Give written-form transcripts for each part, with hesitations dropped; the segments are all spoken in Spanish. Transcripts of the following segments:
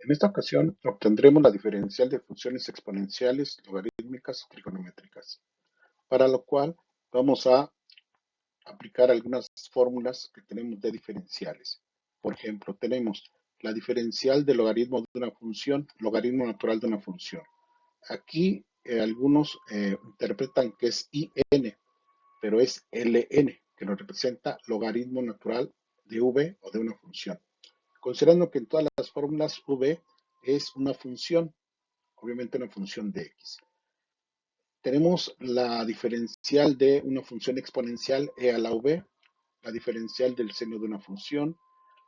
En esta ocasión obtendremos la diferencial de funciones exponenciales, logarítmicas y trigonométricas, para lo cual vamos a aplicar algunas fórmulas que tenemos de diferenciales. Por ejemplo, tenemos la diferencial del logaritmo de una función, logaritmo natural de una función. Aquí algunos interpretan que es IN, pero es LN, que nos representa logaritmo natural de V o de una función. Considerando que en todas las fórmulas V es una función, obviamente una función de X. Tenemos la diferencial de una función exponencial e a la v, la diferencial del seno de una función,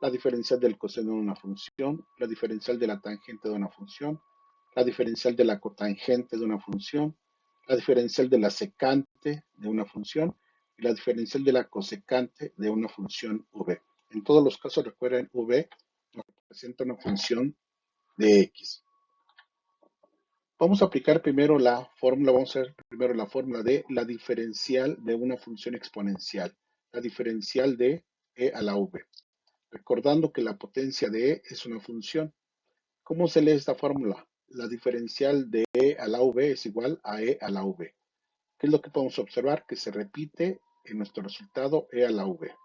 la diferencial del coseno de una función, la diferencial de la tangente de una función, la diferencial de la cotangente de una función, la diferencial de la secante de una función y la diferencial de la cosecante de una función v. En todos los casos, recuerden, v representa una función de x. Vamos a aplicar primero la fórmula, vamos a ver primero la fórmula de la diferencial de una función exponencial, la diferencial de e a la v. Recordando que la potencia de e es una función. ¿Cómo se lee esta fórmula? La diferencial de e a la v es igual a e a la v. ¿Qué es lo que podemos observar? Que se repite en nuestro resultado e a la v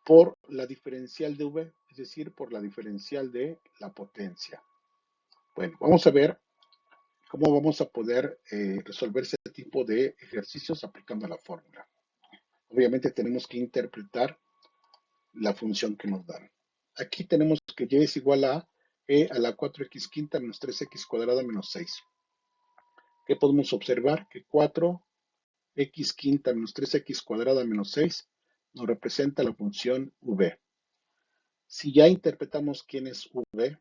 por la diferencial de v, es decir, por la diferencial de la potencia. Bueno, vamos a ver cómo vamos a poder resolver ese tipo de ejercicios aplicando la fórmula. Obviamente tenemos que interpretar la función que nos dan. Aquí tenemos que y es igual a e a la 4x quinta menos 3x cuadrada menos 6. ¿Qué podemos observar? Que 4x quinta menos 3x cuadrada menos 6 nos representa la función v. Si ya interpretamos quién es v,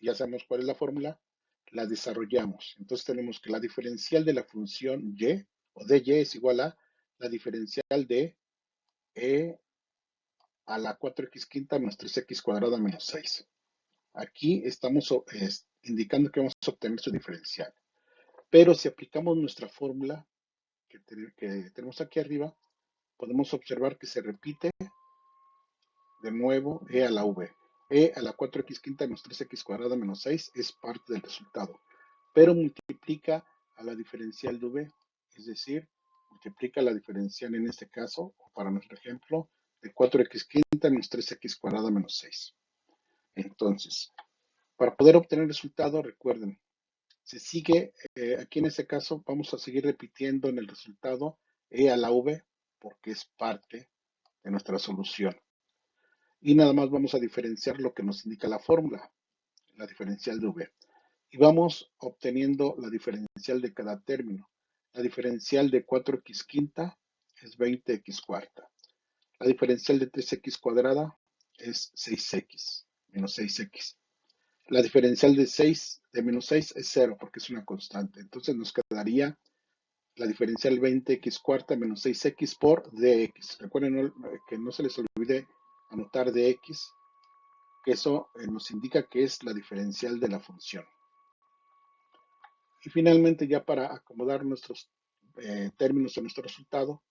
ya sabemos cuál es la fórmula, la desarrollamos. Entonces tenemos que la diferencial de la función y o de y es igual a la diferencial de e a la 4x quinta menos 3x cuadrada menos 6. Aquí estamos indicando que vamos a obtener su diferencial. Pero si aplicamos nuestra fórmula que tenemos aquí arriba, podemos observar que se repite de nuevo e a la v. E a la 4x quinta menos 3x cuadrada menos 6 es parte del resultado, pero multiplica a la diferencial de v, es decir, multiplica la diferencial en este caso, para nuestro ejemplo, de 4x quinta menos 3x cuadrada menos 6. Entonces, para poder obtener el resultado, recuerden, se sigue, aquí en este caso, vamos a seguir repitiendo en el resultado e a la v, porque es parte de nuestra solución. Y nada más vamos a diferenciar lo que nos indica la fórmula, la diferencial de v. Y vamos obteniendo la diferencial de cada término. La diferencial de 4x quinta es 20x cuarta. La diferencial de 3x cuadrada es 6x menos 6x. La diferencial de 6 de menos 6 es 0 porque es una constante. Entonces nos quedaría la diferencial 20x cuarta menos 6x por dx. Recuerden que no se les olvide anotar dx, que eso nos indica que es la diferencial de la función. Y finalmente, ya para acomodar nuestros términos en nuestro resultado,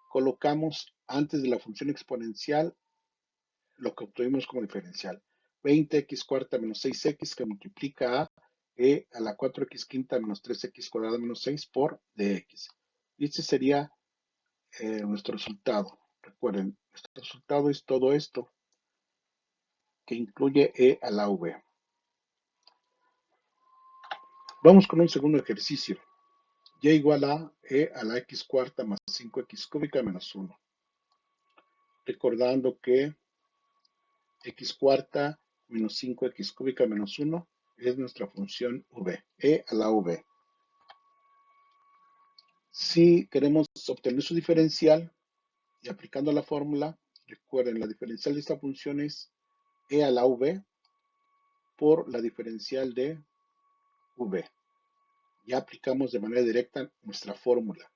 colocamos antes de la función exponencial lo que obtuvimos como diferencial. 20x cuarta menos 6x que multiplica a e a la 4x quinta menos 3x cuadrada menos 6 por dx. Y este sería nuestro resultado. Recuerden, nuestro resultado es todo esto que incluye e a la v. Vamos con un segundo ejercicio. Y igual a e a la x cuarta más 5x cúbica menos 1. Recordando que x cuarta menos 5x cúbica menos 1 es nuestra función v, e a la v. Si queremos obtener su diferencial y aplicando la fórmula, recuerden, la diferencial de esta función es e a la v por la diferencial de v. Ya aplicamos de manera directa nuestra fórmula.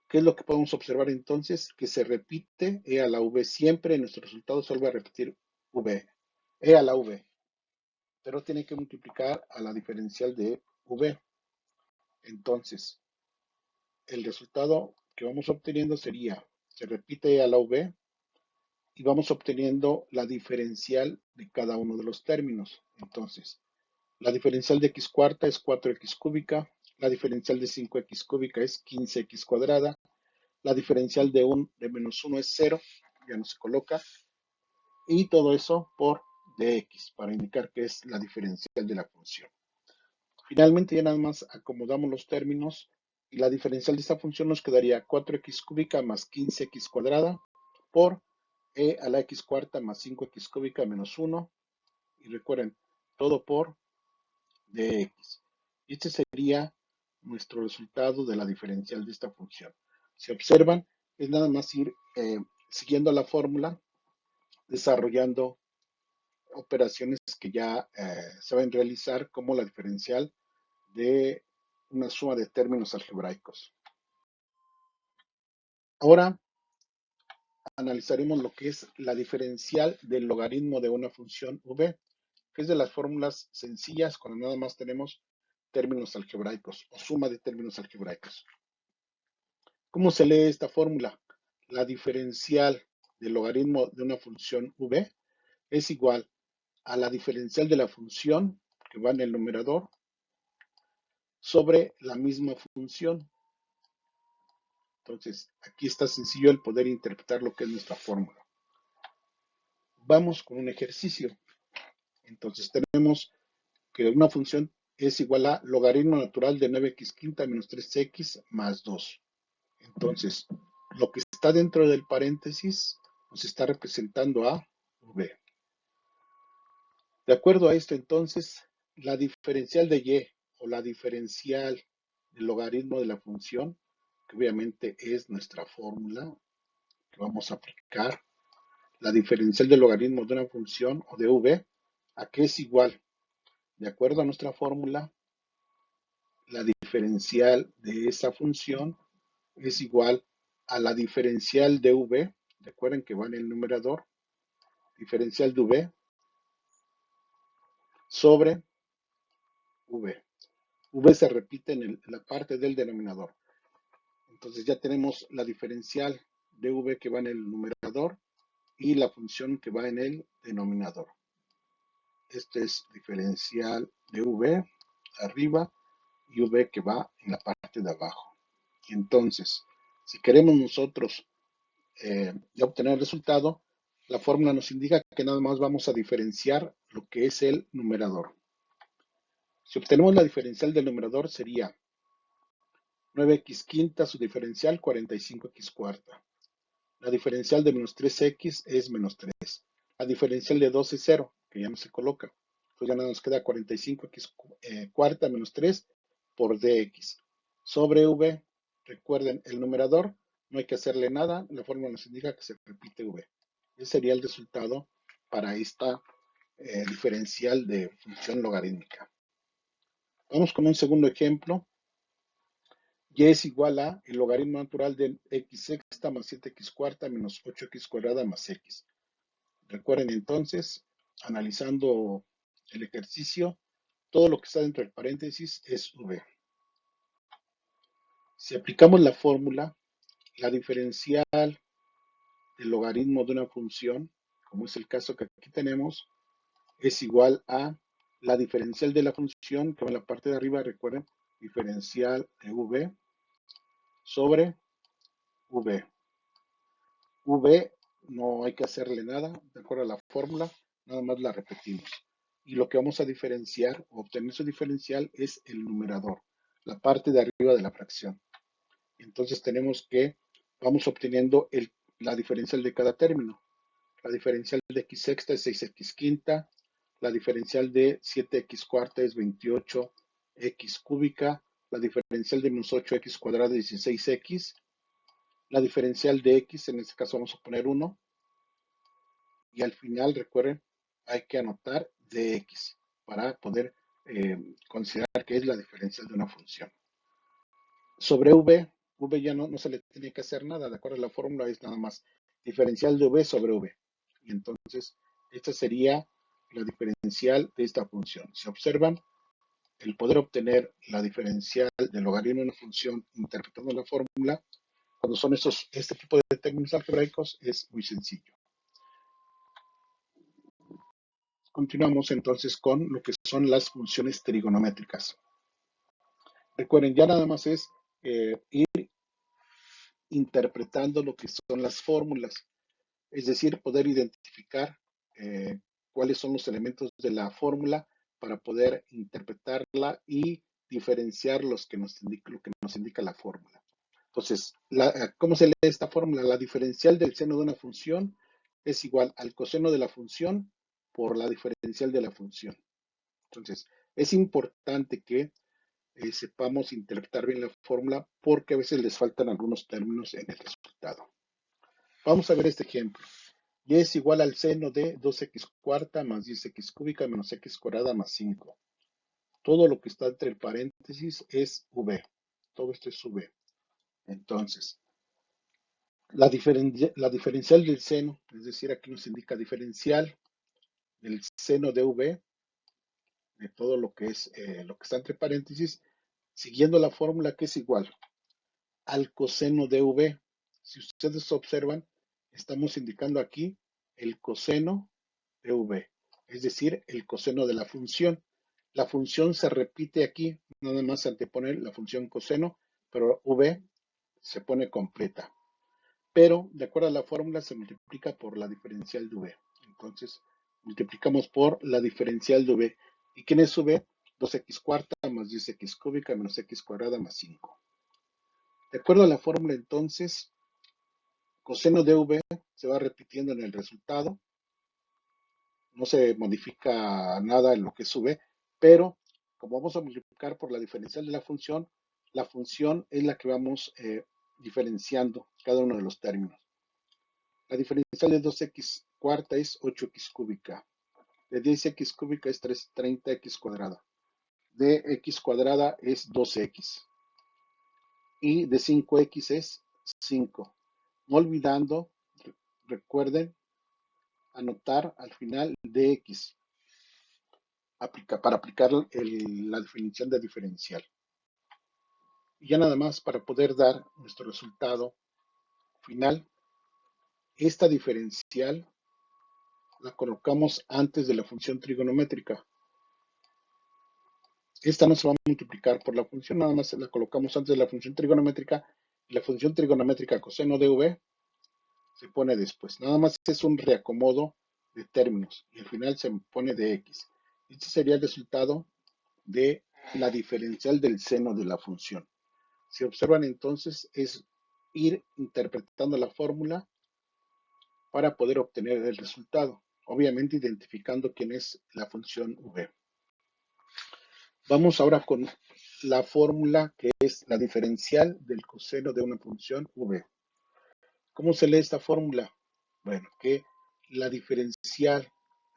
¿Qué es lo que podemos observar entonces? Que se repite e a la v siempre, en nuestro resultado se vuelve a repetir v, e a la v, pero tiene que multiplicar a la diferencial de v. Entonces, el resultado que vamos obteniendo sería, se repite e a la v y vamos obteniendo la diferencial de cada uno de los términos. Entonces, la diferencial de x cuarta es 4x cúbica, la diferencial de 5x cúbica es 15x cuadrada, la diferencial de menos 1 es 0, ya no se coloca, y todo eso por dx, para indicar que es la diferencial de la función. Finalmente ya nada más acomodamos los términos y la diferencial de esta función nos quedaría 4x cúbica más 15x cuadrada por e a la x cuarta más 5x cúbica menos 1. Y recuerden, todo por dx. Y este sería nuestro resultado de la diferencial de esta función. Si observan, es nada más ir siguiendo la fórmula, desarrollando operaciones que ya se van a realizar como la diferencial de una suma de términos algebraicos. Ahora analizaremos lo que es la diferencial del logaritmo de una función v, que es de las fórmulas sencillas cuando nada más tenemos términos algebraicos o suma de términos algebraicos. ¿Cómo se lee esta fórmula? La diferencial del logaritmo de una función v es igual a la diferencial de la función que va en el numerador sobre la misma función. Entonces, aquí está sencillo el poder interpretar lo que es nuestra fórmula. Vamos con un ejercicio. Entonces, tenemos que una función es igual a logaritmo natural de 9x quinta menos 3x más 2. Entonces, lo que está dentro del paréntesis nos está representando a v. De acuerdo a esto, entonces, la diferencial de y o la diferencial del logaritmo de la función, que obviamente es nuestra fórmula que vamos a aplicar, la diferencial del logaritmo de una función o de v, ¿a qué es igual? De acuerdo a nuestra fórmula, la diferencial de esa función es igual a la diferencial de v, recuerden que va en el numerador, diferencial de v sobre v. V se repite en la parte del denominador. Entonces ya tenemos la diferencial de v que va en el numerador y la función que va en el denominador. Este es diferencial de v arriba y v que va en la parte de abajo. Y entonces, si queremos nosotros obtener el resultado, la fórmula nos indica que nada más vamos a diferenciar lo que es el numerador. Si obtenemos la diferencial del numerador sería 9x quinta, su diferencial 45x cuarta. La diferencial de menos 3x es menos 3. La diferencial de 2 es 0, que ya no se coloca. Pues ya nada nos queda 45x cuarta menos 3 por dx. Sobre v, recuerden, el numerador no hay que hacerle nada, la fórmula nos indica que se repite v. Ese sería el resultado para esta diferencial de función logarítmica. Vamos con un segundo ejemplo. Y es igual a el logaritmo natural de x sexta más 7x cuarta menos 8x cuadrada más x. Recuerden entonces, analizando el ejercicio, todo lo que está dentro del paréntesis es v. Si aplicamos la fórmula, la diferencial del logaritmo de una función, como es el caso que aquí tenemos, es igual a la diferencial de la función, que va en la parte de arriba, recuerden, diferencial de v sobre v. V no hay que hacerle nada, de acuerdo a la fórmula, nada más la repetimos. Y lo que vamos a diferenciar, o obtener su diferencial, es el numerador, la parte de arriba de la fracción. Entonces tenemos que, vamos obteniendo la diferencial de cada término. La diferencial de x sexta es 6x quinta, la diferencial de 7x cuarta es 28x cúbica, la diferencial de menos 8x cuadrada es 16x, la diferencial de x, en este caso vamos a poner 1, y al final, recuerden, hay que anotar dx para poder considerar que es la diferencial de una función. Sobre v ya no se le tiene que hacer nada, de acuerdo a la fórmula es nada más diferencial de v sobre v. Y entonces, esta sería la diferencial de esta función. Si observan, el poder obtener la diferencial del logaritmo de una función interpretando la fórmula, cuando son este tipo de términos algebraicos, es muy sencillo. Continuamos entonces con lo que son las funciones trigonométricas. Recuerden, ya nada más es ir interpretando lo que son las fórmulas, es decir, poder identificar eh, cuáles son los elementos de la fórmula para poder interpretarla y diferenciar lo que nos indica la fórmula. Entonces, ¿cómo se lee esta fórmula? La diferencial del seno de una función es igual al coseno de la función por la diferencial de la función. Entonces, es importante que sepamos interpretar bien la fórmula porque a veces les faltan algunos términos en el resultado. Vamos a ver este ejemplo. Y es igual al seno de 2x cuarta más 10x cúbica menos x cuadrada más 5. Todo lo que está entre el paréntesis es v. Todo esto es v. Entonces, la diferencial del seno, es decir, aquí nos indica diferencial del seno de v, de todo lo que es lo que está entre paréntesis, siguiendo la fórmula que es igual al coseno de v. Si ustedes observan, estamos indicando aquí el coseno de v, es decir, el coseno de la función. La función se repite aquí, nada más se antepone la función coseno, pero v se pone completa. Pero, de acuerdo a la fórmula, se multiplica por la diferencial de v. Entonces, multiplicamos por la diferencial de v. ¿Y quién es v? 2x cuarta más 10x cúbica menos x cuadrada más 5. De acuerdo a la fórmula, entonces, coseno de v se va repitiendo en el resultado, no se modifica nada en lo que sube, pero como vamos a multiplicar por la diferencial de la función es la que vamos diferenciando cada uno de los términos. La diferencial de 2x cuarta es 8x cúbica, de 10x cúbica es 30x cuadrada, de x cuadrada es 2x y de 5x es 5. No olvidando, recuerden, anotar al final dx para aplicar la definición de diferencial. Y ya nada más para poder dar nuestro resultado final, esta diferencial la colocamos antes de la función trigonométrica. Esta no se va a multiplicar por la función, nada más la colocamos antes de la función trigonométrica y la función trigonométrica coseno de v se pone después. Nada más es un reacomodo de términos y al final se pone de x. Este sería el resultado de la diferencial del seno de la función. Si observan entonces es ir interpretando la fórmula para poder obtener el resultado, obviamente identificando quién es la función v. Vamos ahora con la fórmula que es la diferencial del coseno de una función v. ¿Cómo se lee esta fórmula? Bueno, que la diferencial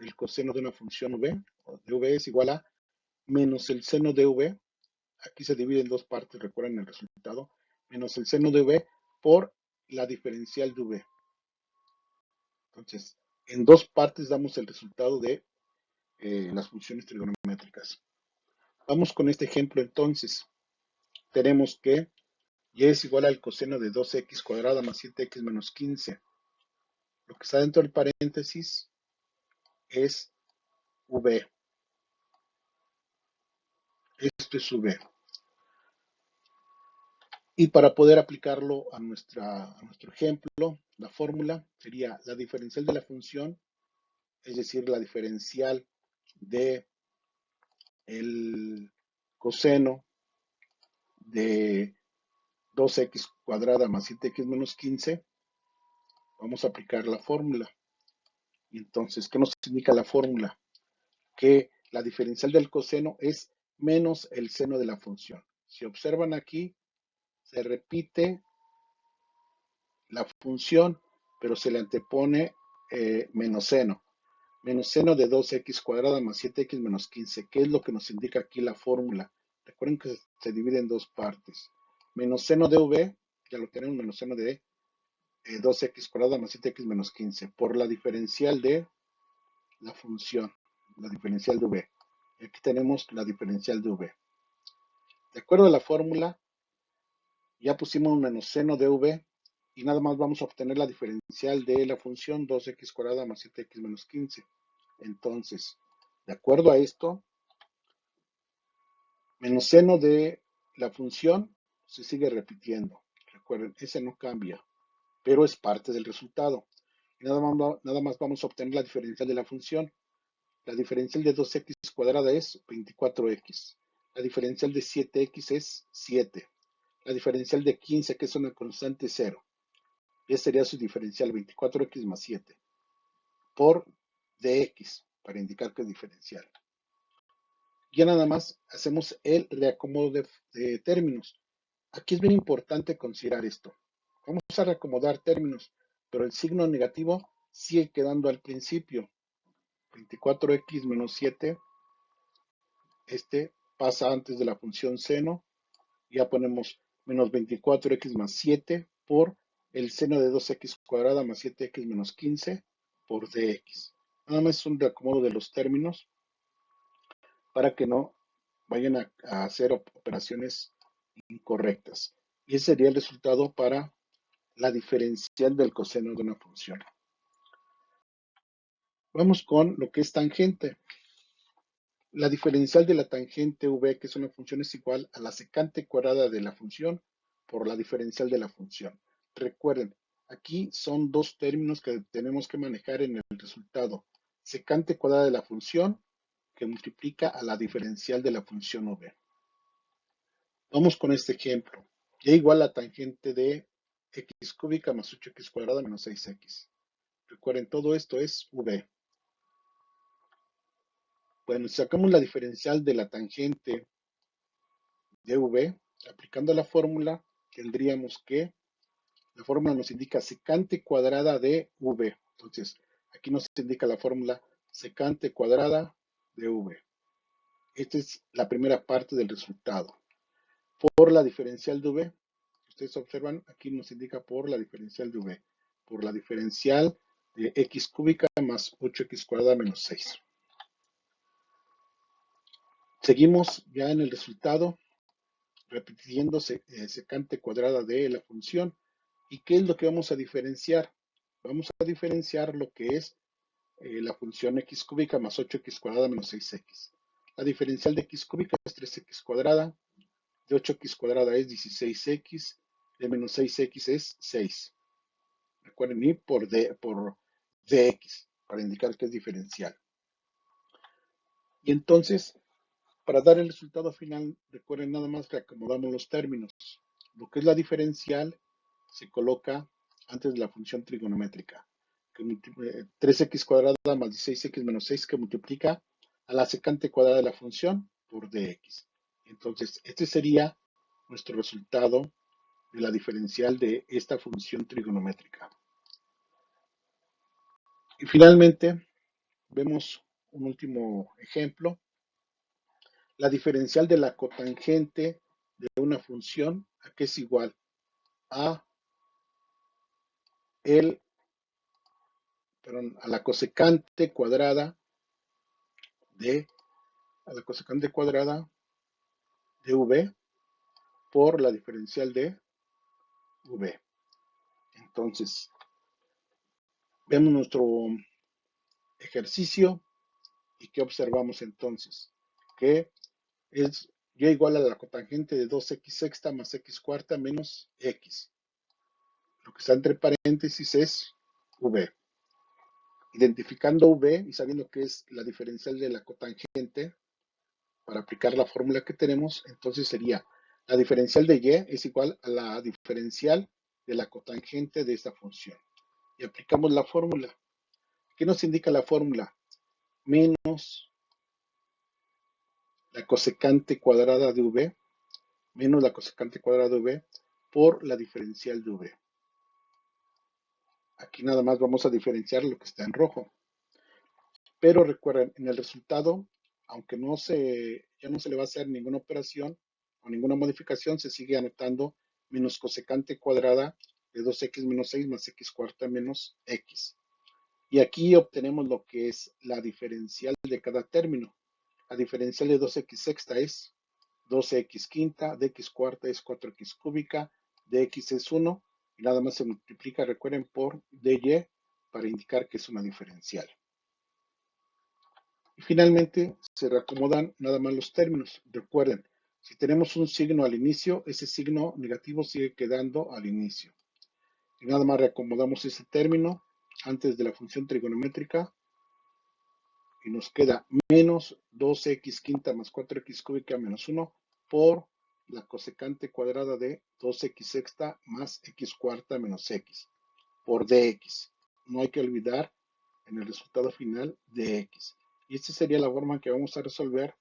del coseno de una función v, de v es igual a menos el seno de v, aquí se divide en dos partes, recuerden el resultado, menos el seno de v por la diferencial de v. Entonces, en dos partes damos el resultado de las funciones trigonométricas. Vamos con este ejemplo entonces. Tenemos que y es igual al coseno de 2x cuadrada más 7x menos 15. Lo que está dentro del paréntesis es v. Esto es v. Y para poder aplicarlo a nuestro ejemplo, la fórmula sería la diferencial de la función, es decir, la diferencial de el coseno de 2x cuadrada más 7x menos 15. Vamos a aplicar la fórmula. Y entonces, ¿qué nos indica la fórmula? Que la diferencial del coseno es menos el seno de la función. Si observan aquí, se repite la función, pero se le antepone menos seno. Menos seno de 2x cuadrada más 7x menos 15. ¿Qué es lo que nos indica aquí la fórmula? Recuerden que se divide en dos partes. Menos seno de v, ya lo tenemos, menos seno de 2x cuadrada más 7x menos 15. Por la diferencial de la función, la diferencial de v. Aquí tenemos la diferencial de v. De acuerdo a la fórmula, ya pusimos menos seno de v y nada más vamos a obtener la diferencial de la función 2x cuadrada más 7x menos 15. Entonces, De acuerdo a esto, menos seno de la función se sigue repitiendo. Recuerden, ese no cambia, pero es parte del resultado. Y nada más vamos a obtener la diferencial de la función. La diferencial de 2x cuadrada es 24x. La diferencial de 7x es 7. La diferencial de 15, que es una constante, 0. Esa sería su diferencial, 24x más 7, por dx, para indicar que es diferencial. Ya nada más hacemos el reacomodo de términos. Aquí es bien importante considerar esto. Vamos a reacomodar términos, pero el signo negativo sigue quedando al principio. 24x menos 7, este pasa antes de la función seno. Ya ponemos menos 24x más 7 por el seno de 2x cuadrada más 7x menos 15 por dx. Nada más es un reacomodo de los términos para que no vayan a hacer operaciones incorrectas. Y ese sería el resultado para la diferencial del coseno de una función. Vamos con lo que es tangente. La diferencial de la tangente v, que es una función, es igual a la secante cuadrada de la función por la diferencial de la función. Recuerden, aquí son dos términos que tenemos que manejar en el resultado. Secante cuadrada de la función que multiplica a la diferencial de la función v. Vamos con este ejemplo. Y igual a tangente de x cúbica más 8x cuadrada menos 6x. Recuerden, todo esto es v. Bueno, si sacamos la diferencial de la tangente de v, aplicando la fórmula, tendríamos que, la fórmula nos indica secante cuadrada de v. Entonces, aquí nos indica la fórmula secante cuadrada de v. Esta es la primera parte del resultado. Por la diferencial de v, ustedes observan, aquí nos indica por la diferencial de v, por la diferencial de x cúbica más 8x cuadrada menos 6. Seguimos ya en el resultado, repitiendo secante cuadrada de la función. ¿Y qué es lo que vamos a diferenciar? Vamos a diferenciar lo que es la función x cúbica más 8x cuadrada menos 6x. La diferencial de x cúbica es 3x cuadrada, de 8x cuadrada es 16x, de menos 6x es 6. Recuerden, y por dx, para indicar que es diferencial. Y entonces, para dar el resultado final, recuerden nada más que acomodamos los términos. Lo que es la diferencial se coloca antes de la función trigonométrica. 3x cuadrada más 16x menos 6 que multiplica a la secante cuadrada de la función por dx. Entonces, este sería nuestro resultado de la diferencial de esta función trigonométrica. Y finalmente, vemos un último ejemplo. La diferencial de la cotangente de una función, ¿a qué es igual? A el, a la cosecante cuadrada de a la cosecante cuadrada de v por la diferencial de v. Entonces, vemos nuestro ejercicio y ¿qué observamos entonces? Que es y igual a la cotangente de 2x sexta más x cuarta menos x. Lo que está entre paréntesis es v. Identificando v y sabiendo que es la diferencial de la cotangente, para aplicar la fórmula que tenemos, entonces sería la diferencial de y es igual a la diferencial de la cotangente de esta función. Y aplicamos la fórmula. ¿Qué nos indica la fórmula? Menos la cosecante cuadrada de v menos la cosecante cuadrada de v por la diferencial de v. Aquí nada más vamos a diferenciar lo que está en rojo. Pero recuerden, en el resultado, aunque ya no se le va a hacer ninguna operación o ninguna modificación, se sigue anotando menos cosecante cuadrada de 2x menos 6 más x cuarta menos x. Y aquí obtenemos lo que es la diferencial de cada término. La diferencial de 2x sexta es 12x quinta, de x cuarta es 4x cúbica, de x es 1 y nada más se multiplica, recuerden, por dy para indicar que es una diferencial. Finalmente, se reacomodan nada más los términos. Recuerden, si tenemos un signo al inicio, ese signo negativo sigue quedando al inicio. Y nada más reacomodamos ese término antes de la función trigonométrica y nos queda menos 2x quinta más 4x cúbica menos 1 por la cosecante cuadrada de 2x sexta más x cuarta menos x por dx. No hay que olvidar en el resultado final dx. Y esta sería la forma en que vamos a resolver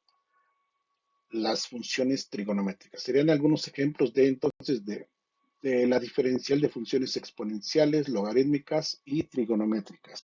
las funciones trigonométricas. Serían algunos ejemplos de entonces de la diferencial de funciones exponenciales, logarítmicas y trigonométricas.